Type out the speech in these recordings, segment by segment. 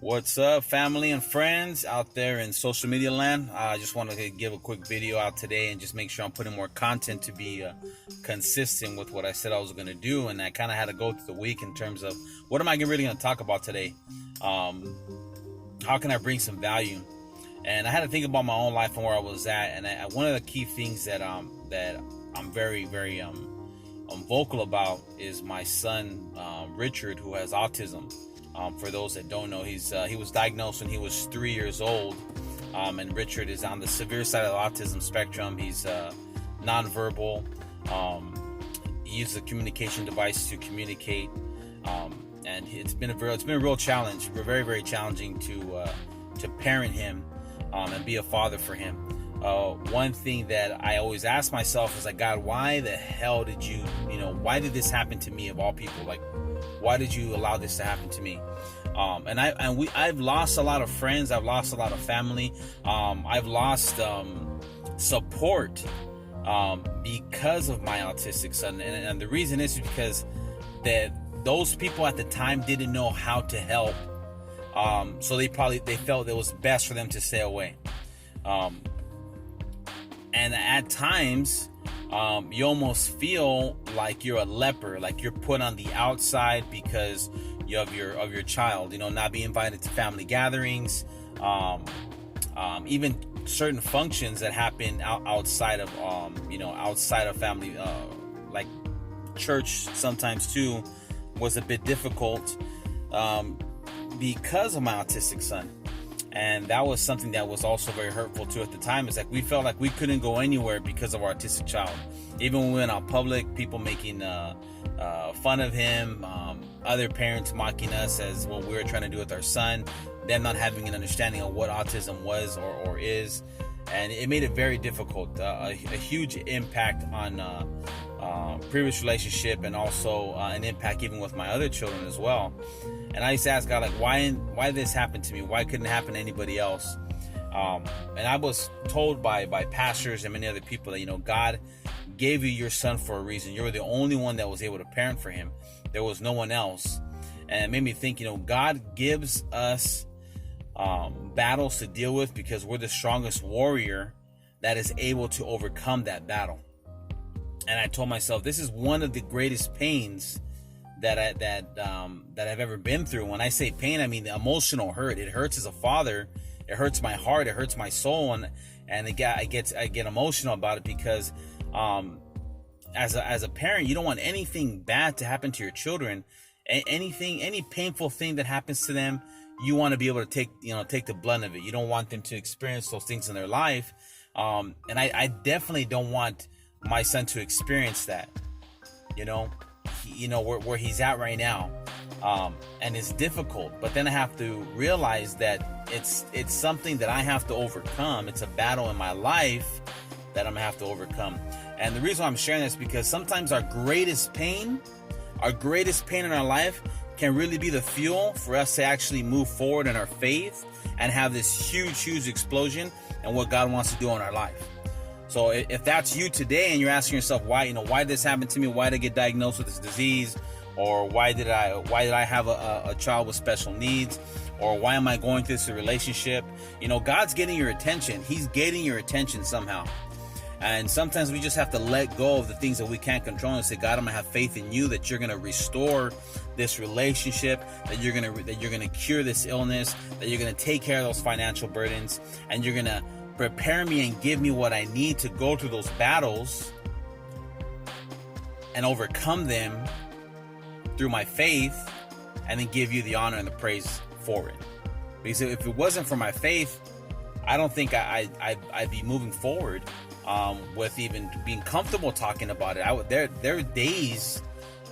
What's up, family and friends out there in social media land? I just wanted to give a quick video out today and just make sure I'm putting more content to be consistent with what I said I was going to do. And I kind of had to go through the week in terms of what am I really going to talk about today? How can I bring some value? And I had to think about my own life and where I was at. And one of the key things that I'm very vocal about is my son Richard, who has autism. For those that don't know, he was diagnosed when he was 3 years old, and Richard is on the severe side of the autism spectrum. He's nonverbal. He uses a communication device to communicate, and it's been a real challenge. Very challenging to parent him and be a father for him. One thing that I always ask myself is like, God, why the hell did why did this happen to me of all people? Like, why did you allow this to happen to me? I've lost a lot of friends. I've lost a lot of family. I've lost support because of my autistic son, and the reason is because those people at the time didn't know how to help. So they felt it was best for them to stay away. And at times, you almost feel like you're a leper, like you're put on the outside because of your child, not being invited to family gatherings, even certain functions that happen outside of family, like church sometimes too, was a bit difficult because of my autistic son. And that was something that was also very hurtful too at the time. It's like we felt like we couldn't go anywhere because of our autistic child. Even when we went out public, people making fun of him, other parents mocking us as what we were trying to do with our son, them not having an understanding of what autism was or is. And it made it very difficult, a huge impact on previous relationship, and also an impact even with my other children as well. And I used to ask God, like, why did this happen to me? Why couldn't it happen to anybody else? And I was told by pastors and many other people that, God gave you your son for a reason. You were the only one that was able to parent for him. There was no one else. And it made me think, God gives us battles to deal with because we're the strongest warrior that is able to overcome that battle. And I told myself, this is one of the greatest pains that I've ever been through. When I say pain, I mean the emotional hurt. It hurts as a father. It hurts my heart. It hurts my soul, and I get emotional about it because as a parent, you don't want anything bad to happen to your children. Any painful thing that happens to them, you want to be able to take the blunt of it. You don't want them to experience those things in their life, and I definitely don't want my son to experience that. Where he's at right now, and it's difficult. But then I have to realize that it's something that I have to overcome. It's a battle in my life that I'm gonna have to overcome. And the reason why I'm sharing this is because sometimes our greatest pain in our life can really be the fuel for us to actually move forward in our faith and have this huge explosion in what God wants to do in our life. So if that's you today and you're asking yourself why did this happen to me? Why did I get diagnosed with this disease? Or why did I have a child with special needs? Or why am I going through this relationship? God's getting your attention. He's getting your attention somehow. And sometimes we just have to let go of the things that we can't control and say, God, I'm gonna have faith in you that you're gonna restore this relationship, that you're gonna cure this illness, that you're gonna take care of those financial burdens, and you're gonna prepare me and give me what I need to go through those battles and overcome them through my faith, and then give you the honor and the praise for it. Because if it wasn't for my faith, I don't think I'd be moving forward with even being comfortable talking about it. There are days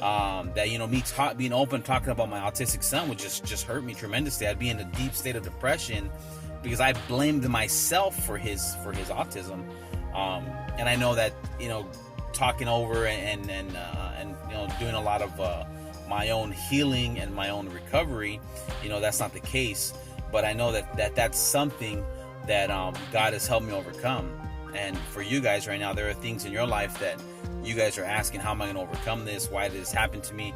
that me being open talking about my autistic son would just hurt me tremendously. I'd be in a deep state of depression because I blamed myself for his autism, and I know that talking over and doing a lot of my own healing and my own recovery, that's not the case. But I know that's something that God has helped me overcome. And for you guys right now, there are things in your life that you guys are asking, how am I going to overcome this? Why did this happen to me?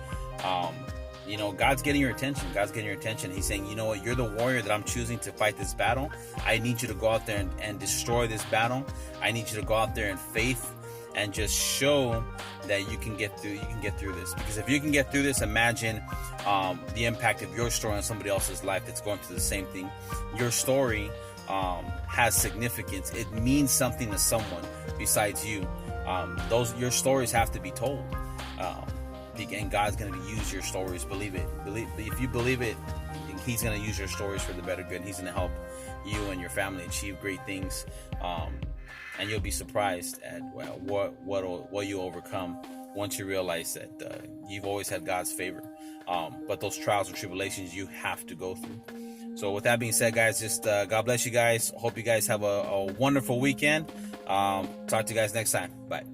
God's getting your attention. God's getting your attention. He's saying, you know what, you're the warrior that I'm choosing to fight this battle. I need you to go out there and destroy this battle. I need you to go out there in faith and just show that you can get through this. Because if you can get through this, imagine the impact of your story on somebody else's life that's going through the same thing. Your story has significance. It means something to someone besides you. Your stories have to be told. And God's going to use your stories. Believe it. If you believe it, He's going to use your stories for the better good. He's going to help you and your family achieve great things. And you'll be surprised at what you overcome once you realize that you've always had God's favor. But those trials and tribulations you have to go through. So with that being said, guys, just God bless you guys. Hope you guys have a wonderful weekend. Talk to you guys next time. Bye.